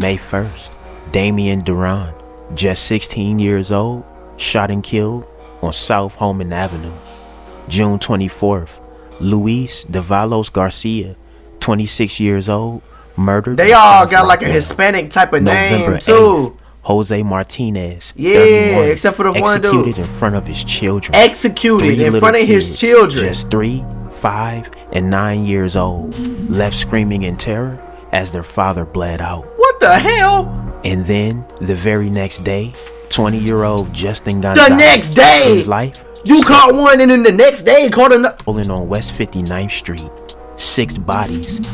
May 1st, Damian Duran, just 16 years old, shot and killed on South Holman Avenue. June 24th, Luis Davalos Garcia, 26 years old, murdered. They all got like a Hispanic type of November name too. 8th, Jose Martinez, yeah, 31, except for the one dude executed in front of his children. Executed in front of his children. Just 3, 5, and 9 years old, left screaming in terror as their father bled out. What the hell? And then the very next day, 20-year-old Justin Gonzalez. The next day, his life. You caught one, and then the next day caught another. Stolen on West 59th Street. 6 bodies.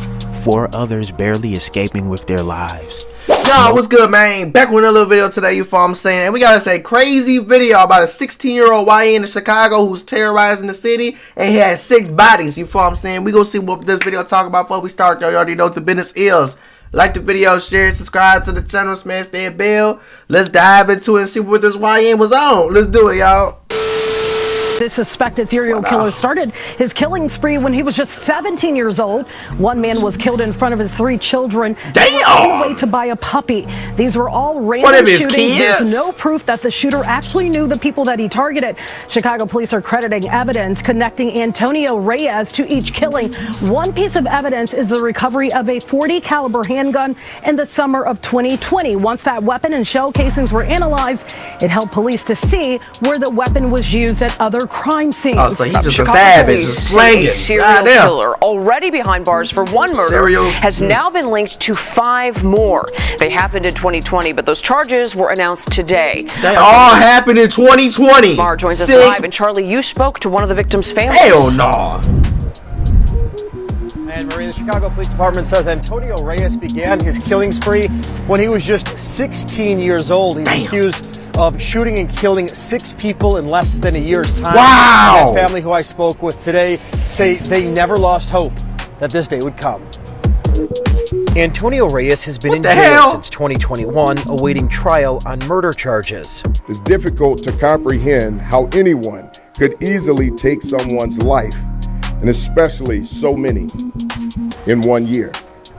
4 others barely escaping with their lives. Yo, what's good, man? Back with another little video today, you feel what I'm saying? And we gotta say, crazy video about a 16-year-old YN in Chicago who's terrorizing the city, and he has 6 bodies, you feel what I'm saying? We gonna see what this video talk about before we start, y'all. You already know what the business is. Like the video, share, subscribe to the channel, smash that bell. Let's dive into it and see what this YN was on. Let's do it, y'all. This suspected serial killer started his killing spree when he was just 17 years old. One man was killed in front of his 3 children. Damn! Way to buy a puppy. These were all random shootings. There's no proof that the shooter actually knew the people that he targeted. Chicago police are crediting evidence connecting Antonio Reyes to each killing. One piece of evidence is the recovery of a .40 caliber handgun in the summer of 2020. Once that weapon and shell casings were analyzed, it helped police to see where the weapon was used at other crime scenes. Oh, so he's just a savage, a slanging. Serial killer already behind bars for 1 murder has now been linked to 5 more. They happened in 2020, but those charges were announced today. They all happened in 2020. Mar joins us live, and Charlie, you spoke to one of the victims' families. Hell no. And Marie, the Chicago Police Department says Antonio Reyes began his killing spree when he was just 16 years old. He's accused of shooting and killing 6 people in less than a year's time. Wow! The family who I spoke with today say they never lost hope that this day would come. Antonio Reyes has been in jail since 2021, awaiting trial on murder charges. It's difficult to comprehend how anyone could easily take someone's life, and especially so many, in 1 year.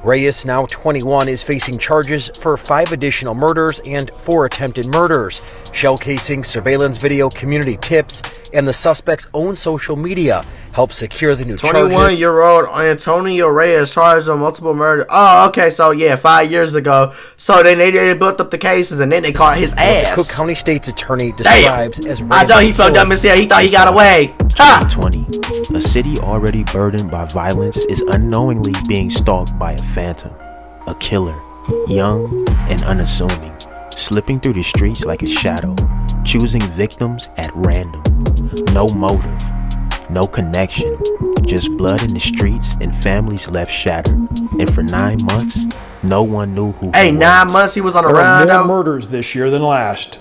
Reyes, now 21, is facing charges for 5 additional murders and 4 attempted murders. Shell casing, surveillance video, community tips, and the suspect's own social media help secure the new charges. 21-year-old Antonio Reyes charged on multiple murders. Oh, okay, so yeah, 5 years ago. So then they built up the cases, and then they caught his ass. Cook County State's attorney describes as I know he felt dumb as hell. He thought he got away. 2020, a city already burdened by violence is unknowingly being stalked by a phantom, a killer, young and unassuming, slipping through the streets like a shadow, choosing victims at random. No motive, no connection, just blood in the streets and families left shattered. And for 9 months, no one knew who he was. Hey, 9 months he was on the run. There are more murders this year than last.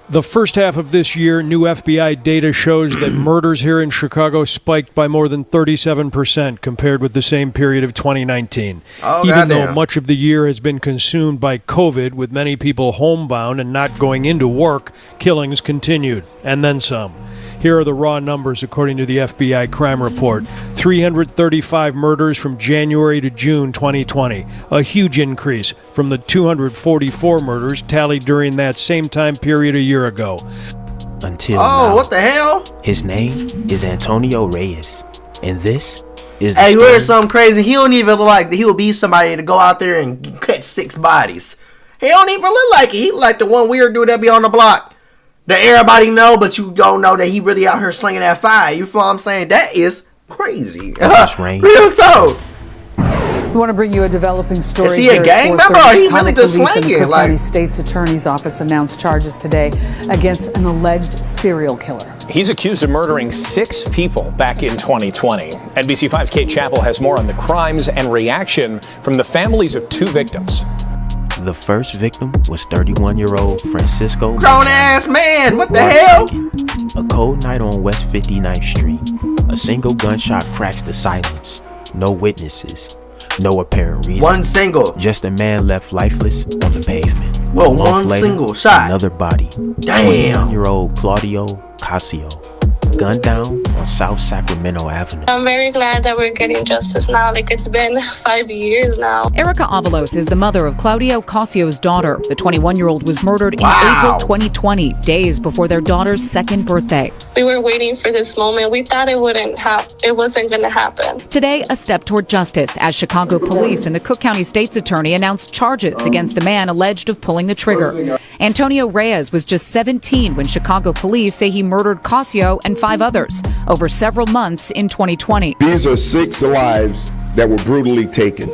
The first half of this year, new FBI data shows that murders here in Chicago spiked by more than 37% compared with the same period of 2019. Even though much of the year has been consumed by COVID, with many people homebound and not going into work, killings continued, and then some. Here are the raw numbers according to the FBI crime report. 335 murders from January to June 2020, a huge increase from the 244 murders tallied during that same time period a year ago. Until now, what the hell? His name is Antonio Reyes, and this is Hey, you heard something crazy? He don't even look like he'll be somebody to go out there and catch 6 bodies. He don't even look like it. He like the one weird dude that be on the block that everybody know, but you don't know that he really out here slinging that fire. You feel what I'm saying? That is crazy. Real talk. We want to bring you a developing story. Is he a gang member or he really just slinging? The Cook County State's Attorney's Office announced charges today against an alleged serial killer. He's accused of murdering 6 people back in 2020. NBC5's Kate Chappell has more on the crimes and reaction from the families of 2 victims. The first victim was 31-year-old Francisco. Grown-ass man, what the hell? A cold night on West 59th Street. A single gunshot cracks the silence. No witnesses. No apparent reason. One single. Just a man left lifeless on the pavement. Well, one single shot. Another body. Damn. 21-year-old Claudio Casio. gunned down on South Sacramento Avenue. I'm very glad that we're getting justice now. Like, it's been 5 years now. Erica Avalos is the mother of Claudio Casio's daughter. The 21-year-old was murdered in April 2020, days before their daughter's second birthday. We were waiting for this moment. We thought it wasn't going to happen. Today, a step toward justice as Chicago police and the Cook County State's attorney announced charges against the man alleged of pulling the trigger. Antonio Reyes was just 17 when Chicago police say he murdered Casio and 5 others over several months in 2020. These are 6 lives that were brutally taken.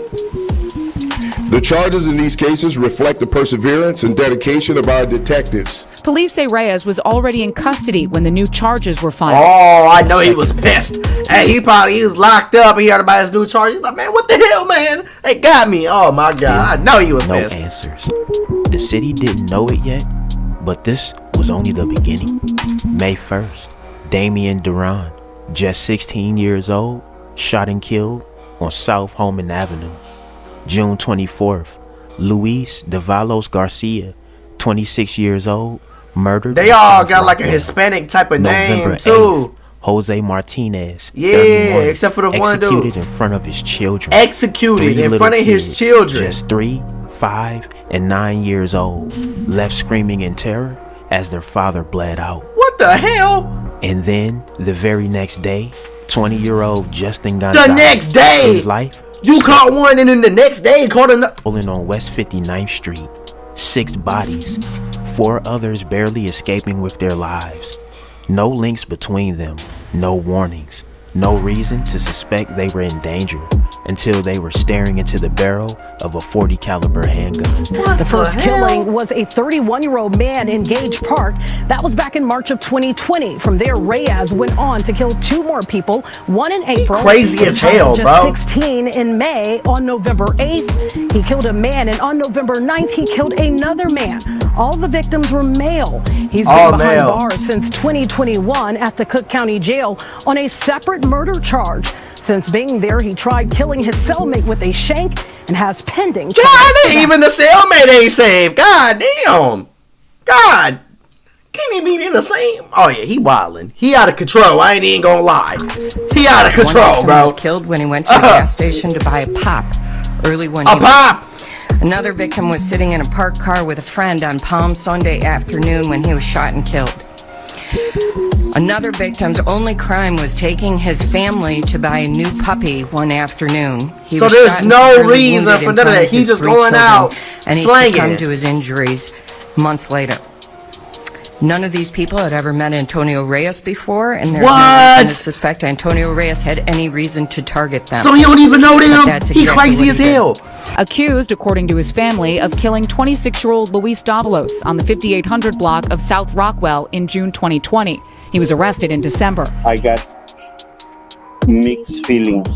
The charges in these cases reflect the perseverance and dedication of our detectives. Police say Reyes was already in custody when the new charges were filed. Oh, I know he was pissed. Hey, he was locked up. He heard about his new charges. He's like, man, what the hell, man? They got me. Oh, my God. I know he was pissed. No answers. The city didn't know it yet, but this was only the beginning. May 1st, Damian Duran, just 16 years old, shot and killed on South Holman Avenue. June 24th, Luis Davalos Garcia, 26 years old, murdered. They all got like a Hispanic type of November name, too. 8th, Jose Martinez, yeah, except for the one dude. Executed in front of his children. Executed in front of his children. Just 3, 5, and 9 years old, left screaming in terror as their father bled out. What the hell? And then, the very next day, 20-year-old Justin Gonzalez. The next day! His life. You caught one, and then the next day caught another. Pulling on West 59th Street. 6 bodies. 4 others barely escaping with their lives. No links between them. No warnings. No reason to suspect they were in danger until they were staring into the barrel of a .40 caliber handgun. The first killing was a 31-year-old man in Gage Park. That was back in March of 2020. From there, Reyes went on to kill 2 more people, one in April. Crazy as hell, bro. 16 in May. On November 8th, he killed a man, and on November 9th, he killed another man. All the victims were male. He's been behind bars since 2021 at the Cook County Jail on a separate murder charge. Since being there, he tried killing his cellmate with a shank and has pending. God, even the cellmate ain't safe. God damn. God. Can't he be in the same? Oh, yeah, he wildin'. He out of control. I ain't even gonna lie. He out of control, bro. One was killed when he went to the gas station to buy a pop early one evening. Pop! Another victim was sitting in a parked car with a friend on Palm Sunday afternoon when he was shot and killed. Another victim's only crime was taking his family to buy a new puppy one afternoon. So there's no reason for none of that. He's just going out and he succumbed to his injuries months later. None of these people had ever met Antonio Reyes before, and there's no reason to suspect Antonio Reyes had any reason to target them. So he don't even know them? He crazy as hell. Accused, according to his family, of killing 26-year-old Luis Davalos on the 5800 block of South Rockwell in June 2020. He was arrested in December. I got mixed feelings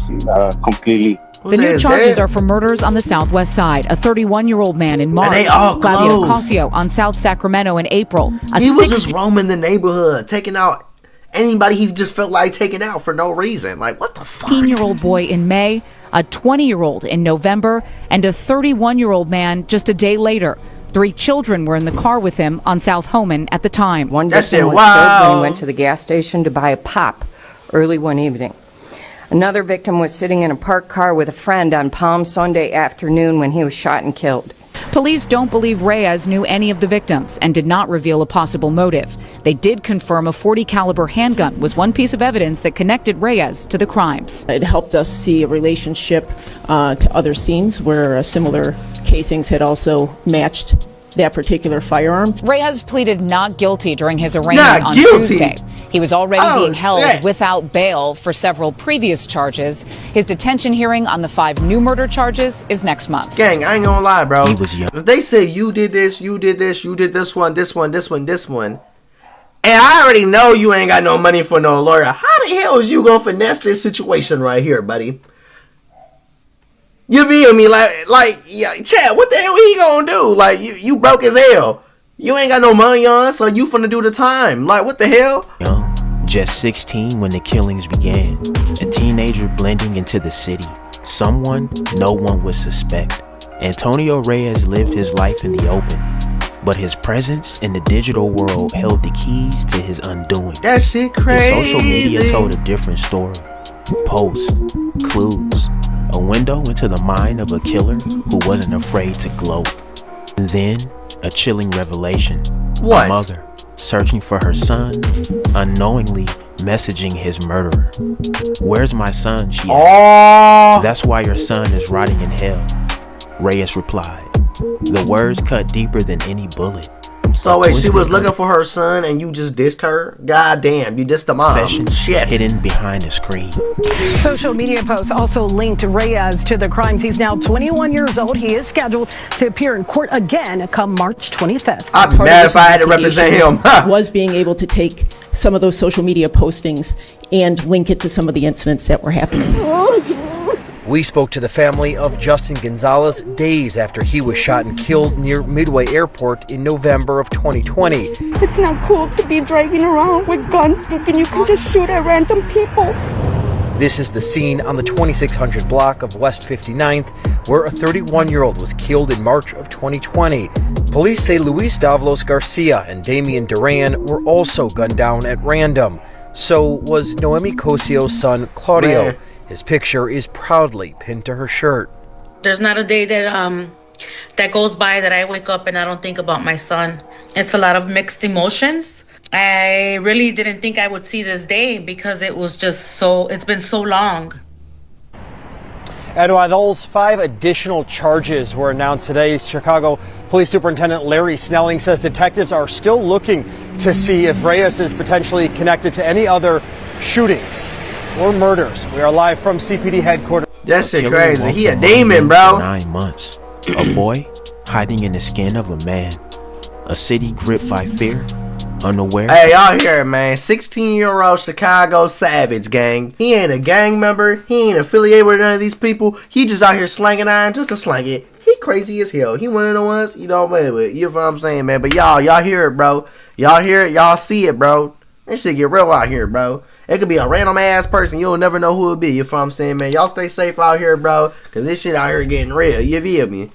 completely. The new charges are for murders on the Southwest Side. A 31-year-old man in March. Claudio Casio on South Sacramento in April. He was just roaming the neighborhood, taking out anybody he just felt like taking out for no reason. Like, what the fuck? 18-year-old boy in May, a 20-year-old in November, and a 31-year-old man just a day later. 3 children were in the car with him on South Homan at the time. One victim was killed when he went to the gas station to buy a pop early one evening. Another victim was sitting in a parked car with a friend on Palm Sunday afternoon when he was shot and killed. Police don't believe Reyes knew any of the victims and did not reveal a possible motive. They did confirm a .40 caliber handgun was one piece of evidence that connected Reyes to the crimes. It helped us see a relationship to other scenes where similar casings had also matched that particular firearm. Reyes pleaded not guilty during his arraignment on Tuesday. He was already being held without bail for several previous charges. His detention hearing on the 5 new murder charges is next month. Gang, I ain't gonna lie, bro. He was young. They say you did this, you did this, you did this one, this one, this one, this one. And I already know you ain't got no money for no lawyer. How the hell is you gonna finesse this situation right here, buddy? You feel me? Like, yeah, Chad, what the hell he gonna do? Like, you broke as hell. You ain't got no money on, so you finna do the time. Like, what the hell? Young, just 16 when the killings began. A teenager blending into the city. Someone no one would suspect. Antonio Reyes lived his life in the open. But his presence in the digital world held the keys to his undoing. That shit crazy. His social media told a different story. Posts, clues, a window into the mind of a killer who wasn't afraid to gloat. And then, a chilling revelation. What? A mother searching for her son, unknowingly messaging his murderer. "Where's my son?" she asked. "That's why your son is rotting in hell," Reyes replied. The words cut deeper than any bullet. So wait, she was looking for her son and you just dissed her? God damn, you dissed the mom. Shit. Hidden behind the screen. Social media posts also linked Reyes to the crimes. He's now 21 years old. He is scheduled to appear in court again come March 25th. I'd be mad if I had to represent him. Was being able to take some of those social media postings and link it to some of the incidents that were happening. We spoke to the family of Justin Gonzalez days after he was shot and killed near Midway Airport in November of 2020. It's not cool to be dragging around with guns thinking you can just shoot at random people. This is the scene on the 2600 block of West 59th, where a 31-year-old was killed in March of 2020. Police say Luis Davlos Garcia and Damian Duran were also gunned down at random. So was Noemi Cosio's son, Claudio. Man. His picture is proudly pinned to her shirt. There's not a day that that goes by that I wake up and I don't think about my son. It's a lot of mixed emotions. I really didn't think I would see this day because it was just it's been so long. And while those 5 additional charges were announced today, Chicago Police Superintendent Larry Snelling says detectives are still looking to see if Reyes is potentially connected to any other shootings or murders. We are live from CPD headquarters. That shit crazy. He a demon, bro. 9 months. A boy hiding in the skin of a man. A city gripped by fear, unaware. Hey, y'all hear it, man. 16-year-old Chicago savage, gang. He ain't a gang member. He ain't affiliated with none of these people. He just out here slanging iron just to slang it. He crazy as hell. He one of the ones you don't mess with. You know what I'm saying, man? But y'all hear it, bro. Y'all hear it. Y'all see it, bro. That shit get real out here, bro. It could be a random ass person. You'll never know who it be. You know what I'm saying, man? Y'all stay safe out here, bro. Because this shit out here getting real. You feel me?